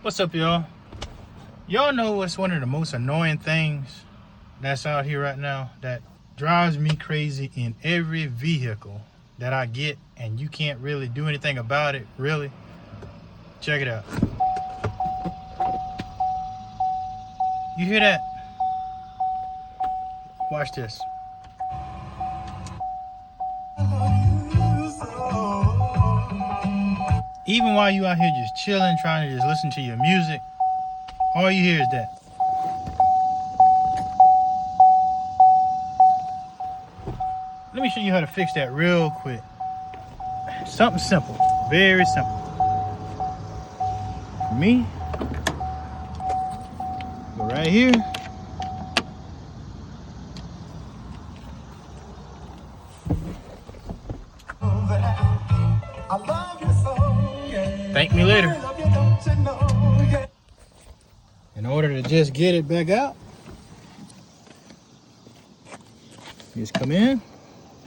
What's up, y'all? Y'all know what's one of the most annoying things that's out here right now that drives me crazy in every vehicle that I get, and you can't really do anything about it, really? Check it out. You hear that? Watch this. Even while you out here just chilling, trying to just listen to your music, all you hear is that. Let me show you how to fix that real quick. Something simple, very simple. For me, go right here. Thank me later. In order to just get it back out, just come in.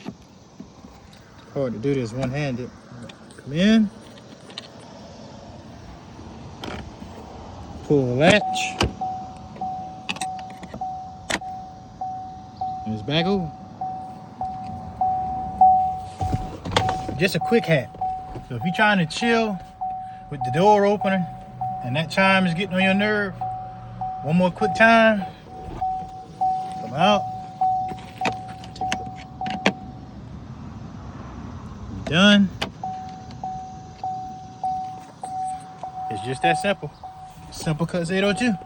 It's hard to do this one-handed. Come in. Pull the latch. And it's back over. Just a quick hack. So if you're trying to chill with the door opening and that chime is getting on your nerve, one more quick time. Come out. You're done. It's just that simple. Simple cause 802.